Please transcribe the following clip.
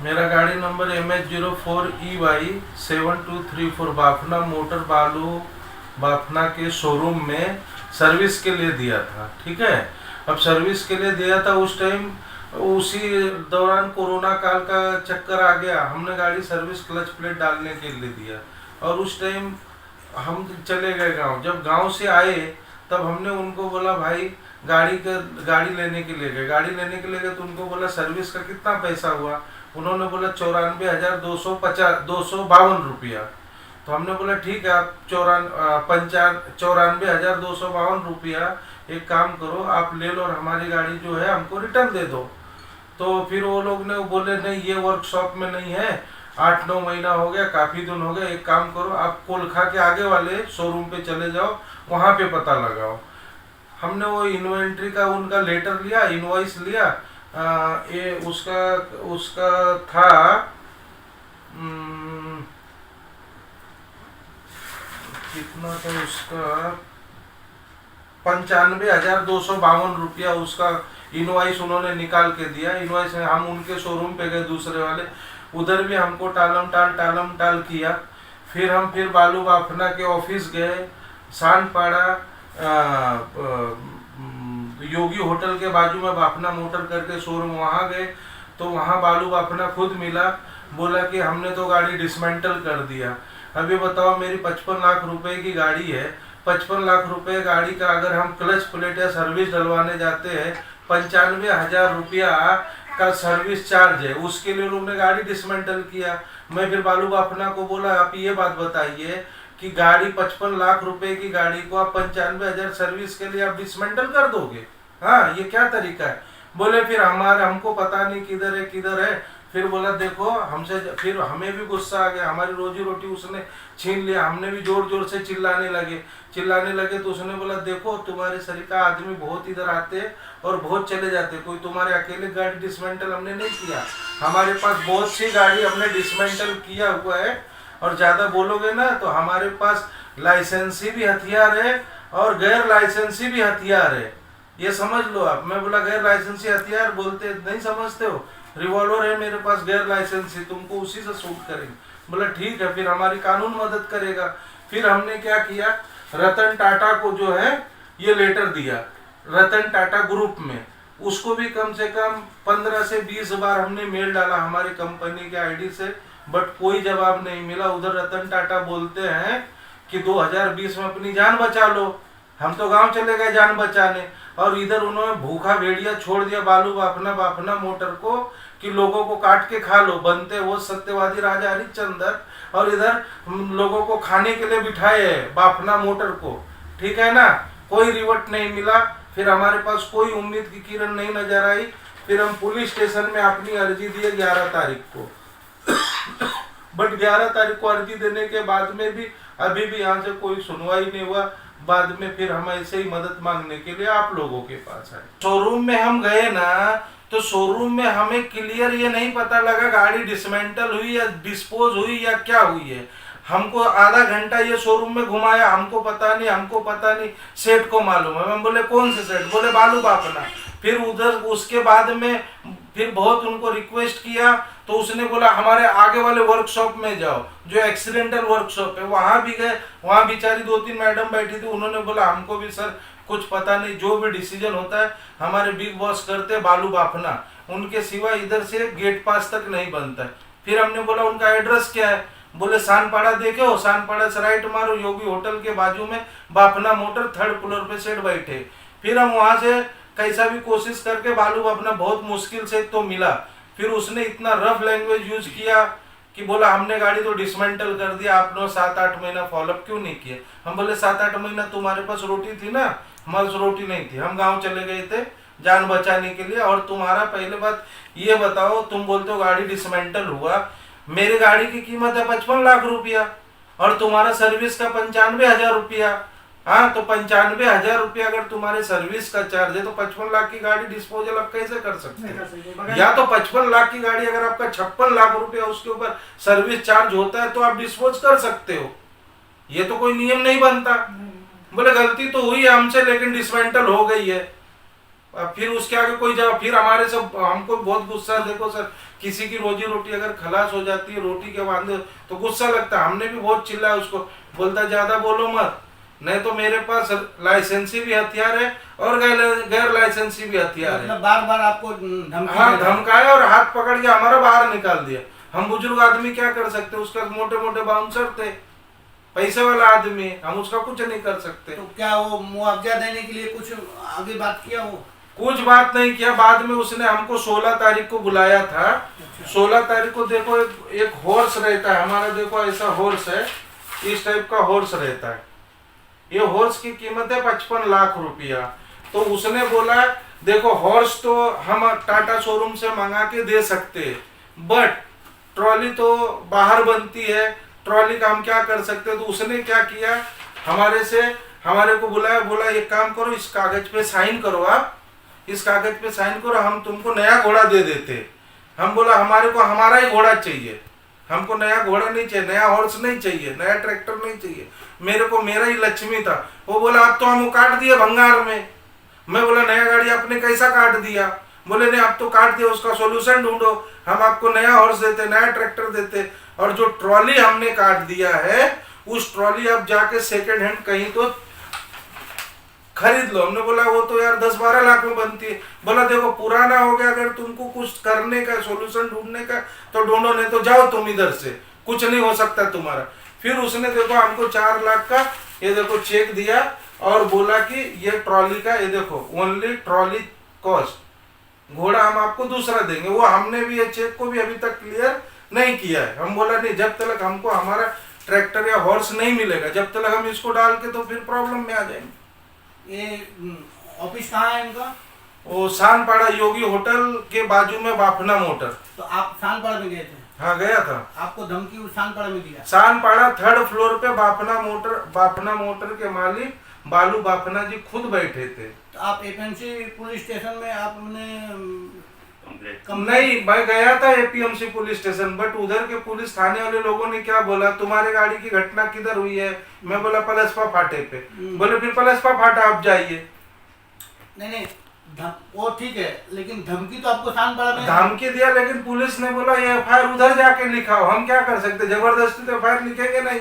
मेरा गाड़ी number MH04EY7234 Bafna motor बालू बाफना के शोरूम में सर्विस के लिए दिया था। ठीक है, अब सर्विस के लिए दिया था उस टाइम, उसी दौरान कोरोना काल का चक्कर आ गया। हमने गाड़ी सर्विस क्लच प्लेट डालने के लिए दिया और उस टाइम हम चले गए गांव। जब गांव से आए तब हमने उनको बोला भाई गाड़ी लेने के लिए गए। गाड़ी लेने के लिए गए तो उनको बोला सर्विस का कितना पैसा हुआ। उन्होंने बोला 94,252 रुपया। तो हमने बोला ठीक है, आप 94,252 रुपया एक काम करो, आप ले लो और हमारी गाड़ी जो है हमको रिटर्न दे दो। तो फिर वो लोग ने बोले नहीं, ये वर्कशॉप में नहीं है, 8-9 महीना हो गया, काफ़ी दिन हो गए, एक काम करो आप कोलखा के आगे वाले शोरूम पे चले जाओ, वहाँ पे पता लगाओ। हमने वो इन्वेंट्री का उनका लेटर लिया, इनवॉइस लिया। ये उसका उसका था कितना था उसका, 95,252 उसका इनवॉइस उन्होंने निकाल के दिया। इनवॉइस हम उनके शोरूम पे गए दूसरे वाले, उधर भी हमको टालम टाल किया। फिर बालू बाफना के ऑफिस गए, सानपाड़ा योगी होटल के बाजू में बाफना मोटर करके शोरूम, वहाँ गए तो वहाँ बालू बाफना खुद मिला, बोला कि हमने तो गाड़ी डिसमेंटल कर दिया। अभी बताओ, मेरी 55 लाख रुपए की गाड़ी है, 55 लाख रुपए गाड़ी का अगर हम क्लच प्लेट या सर्विस डलवाने जाते हैं, 95,000 रुपया का सर्विस चार्ज है, उसके लिए लोग ने गाड़ी डिसमेंटल किया। मैं फिर बालू बाफना को बोला आप ये बात बताइए कि गाड़ी 55 लाख रुपए की गाड़ी को आप 95,000 सर्विस के लिए आप डिसमेंटल कर दोगे? हाँ, ये क्या तरीका है? बोले फिर हमको पता नहीं किधर है। फिर बोला देखो हमसे, फिर हमें भी गुस्सा आ गया, हमारी रोजी रोटी उसने छीन लिया। हमने भी जोर से चिल्लाने लगे तो उसने बोला देखो तुम्हारे सरीका आदमी बहुत इधर आते और बहुत चले जाते, कोई तुम्हारे अकेले गाड़ी डिसमेंटल हमने नहीं किया, हमारे पास बहुत सी गाड़ी हमने डिसमेंटल किया हुआ है। और ज़्यादा बोलोगे ना तो हमारे पास लाइसेंसी भी हथियार है और गैर लाइसेंसी भी हथियार है, ये समझ लो आप। मैं बोला गैर लाइसेंसी हथियार बोलते नहीं समझते हो, रिवॉल्वर है मेरे पास गैर लाइसेंसी, तुमको उसी से शूट करेंगे। बोला ठीक है, फिर हमारी कानून मदद करेगा। फिर हमने क्या किया, रतन टाटा को जो है ये लेटर दिया, रतन टाटा ग्रुप में, उसको भी कम से कम 15 से 20 बार हमने मेल डाला हमारी कंपनी के आईडी से, बट कोई जवाब नहीं मिला। उधर रतन टाटा बोलते हैं कि 2020 में अपनी जान बचा लो, हम तो गांव चले गए जान बचाने, और इधर उन्होंने भूखा भेड़िया छोड़ दिया बालू बाफना मोटर को कि लोगों को काट के खा लो, बनते वो सत्यवादी राजा हरिश्चंद्र, और इधर लोगों को खाने के लिए बिठाए है बाफना मोटर को। ठीक है ना, कोई रिवट नहीं मिला। फिर हमारे पास कोई उम्मीद की किरण नहीं नजर आई। फिर हम पुलिस स्टेशन में अपनी अर्जी दिए 11 तारीख को बट 11 तारीख को अर्जी देने के बाद में भी अभी भी यहाँ से कोई सुनवाई नहीं हुआ। बाद में फिर हम ऐसे ही मदद मांगने के लिए आप लोगों के पास आए। शोरूम में हम गए ना तो शोरूम में हमें क्लियर ये नहीं पता लगा गाड़ी डिसमेंटल हुई या डिस्पोज हुई या क्या हुई है। हमको आधा घंटा ये शोरूम में घुमाया, हमको पता नहीं, सेठ को मालूम है। हम बोले कौन से सेठ? बोले बालू बाफना। फिर उधर उसके बाद में फिर बहुत उनको रिक्वेस्ट किया तो उसने बोला हमारे आगे वाले वर्कशॉप में जाओ, जो एक्सीडेंटल वर्कशॉप है, वहां भी गए। वहां बेचारी 2-3 मैडम बैठी थी, उन्होंने बोला हमको भी सर कुछ पता नहीं, जो भी डिसीजन होता है हमारे बिग बॉस करते बालू बाफना, उनके सिवा इधर से गेट पास तक नहीं बनता है। फिर हमने बोला उनका एड्रेस क्या है? बोले सानपाड़ा देखे हो, सानपाड़ा से राइट मारो, योगी होटल के बाजू में बाफना मोटर 3rd फ्लोर पे सेठ बैठे। फिर हम वहां से कैसा भी कोशिश करके बालू बाफना बहुत मुश्किल से तो मिला। फिर उसने इतना रफ लैंग्वेज यूज किया कि बोला हमने गाड़ी तो डिसमेंटल कर दिया, आपने 7-8 महीना फॉलोअप क्यों नहीं किया? हम बोले 7-8 महीना तुम्हारे पास रोटी थी ना, हमारे पास रोटी नहीं थी, हम गांव चले गए थे जान बचाने के लिए। और तुम्हारा पहले बात ये बताओ, तुम बोलते हो गाड़ी डिसमेंटल हुआ, मेरी गाड़ी की कीमत है 55 लाख रुपया और तुम्हारा सर्विस का 95,000 रुपया। हाँ, तो 95,000 रुपया अगर तुम्हारे सर्विस का चार्ज है तो 55 लाख की गाड़ी डिस्पोजल आप कैसे कर सकते हैं? या तो 55 लाख की गाड़ी अगर आपका 56 लाख रुपया उसके ऊपर सर्विस चार्ज होता है तो आप डिस्पोज कर सकते हो, ये तो कोई नियम नहीं बनता। बोले गलती तो हुई है हमसे लेकिन डिसमेंटल हो गई है। फिर उसके आगे कोई जवाब, फिर हमारे सब हमको बहुत गुस्सा, देखो सर किसी की रोजी रोटी अगर खलास हो जाती है रोटी के बांधे तो गुस्सा लगता है। हमने भी बहुत चिल्लाया उसको, बोलता ज्यादा बोलो मत, नहीं तो मेरे पास लाइसेंसी भी हथियार है और गैर लाइसेंसी भी हथियार है। मतलब बार बार आपको हाँ धमकाया और हाथ पकड़ के हमारा बाहर निकाल दिया। हम बुजुर्ग आदमी क्या कर सकते, उसका मोटे मोटे बाउंसर थे, पैसे वाला आदमी, हम उसका कुछ नहीं कर सकते। तो क्या वो मुआवजा देने के लिए कुछ आगे बात किया वो? कुछ बात नहीं किया। बाद में उसने हमको 16 तारीख को बुलाया था। 16 तारीख को देखो एक हॉर्स रहता है हमारा, देखो ऐसा हॉर्स है, इस टाइप का हॉर्स रहता है। ये हॉर्स की कीमत है 55 लाख रुपया। तो उसने बोला देखो हॉर्स तो हम टाटा शोरूम से मंगा के दे सकते, बट ट्रॉली तो बाहर बनती है, ट्रॉली का हम क्या कर सकते। तो उसने क्या किया, हमारे को बुलाया, बोला एक काम करो, इस कागज पे साइन करो, आप इस कागज पे साइन करो, हम तुमको नया घोड़ा दे देते। हम बोला हमारे को हमारा ही घोड़ा चाहिए, हमको नया घोड़ा नहीं चाहिए, नया हॉर्स नहीं चाहिए, नया ट्रैक्टर नहीं चाहिए, मेरे को मेरा ही लक्ष्मी था। वो बोला अब तो हम काट दिए भंगार में। मैं बोला नया गाड़ी आपने कैसा काट दिया? बोले नहीं अब तो काट दिया, उसका सॉल्यूशन ढूंढो, हम आपको नया हॉर्स देते, नया ट्रैक्टर देते। और जो ट्रॉली हमने काट दिया है उस ट्रॉली अब जाके सेकेंड हैंड कहीं तो खरीद लो। हमने बोला वो तो यार 10-12 लाख में बनती है। बोला देखो पुराना हो गया, अगर तुमको कुछ करने का सोल्यूशन ढूंढने का तो ढूंढो, नहीं तो जाओ तुम इधर से, कुछ नहीं हो सकता तुम्हारा। फिर उसने देखो हमको 4 लाख का ये देखो चेक दिया और बोला कि ये ट्रॉली का, ये देखो ओनली ट्रॉली कॉस्ट, घोड़ा हम आपको दूसरा देंगे। वो हमने भी ये चेक को भी अभी तक क्लियर नहीं किया है। हम बोला नहीं, जब तक हमको हमारा ट्रैक्टर या हॉर्स नहीं मिलेगा, जब तक हम इसको डाल के तो फिर प्रॉब्लम में आ जाएंगे। ये ऑफिस कहाँ है इनका? वो सानपाड़ा योगी होटल के बाजू में बाफना मोटर। तो आप सानपाड़ा में गए थे? हाँ गया था। आपको धमकी सानपाड़ा में दिया? सानपाड़ा 3rd फ्लोर पे बाफना मोटर के मालिक बालू बाफना जी खुद बैठे थे। तो आप एपीएमसी पुलिस स्टेशन में आपने नहीं, मैं गया था एपीएमसी पुलिस स्टेशन, बट उधर के पुलिस थाने वाले लोगों ने क्या बोला, तुम्हारे गाड़ी की घटना किधर हुई है? मैं बोला पलसपा फाटे पे। बोले फिर पलसपा फाटा आप जाइए। नहीं वो ठीक है, लेकिन धमकी तो आपको सानपाड़ा में धमकी दिया, लेकिन पुलिस ने बोला ये एफआईआर उधर जाके लिखाओ। हम क्या कर सकते, जबरदस्ती तो एफआईआर लिखेंगे नहीं।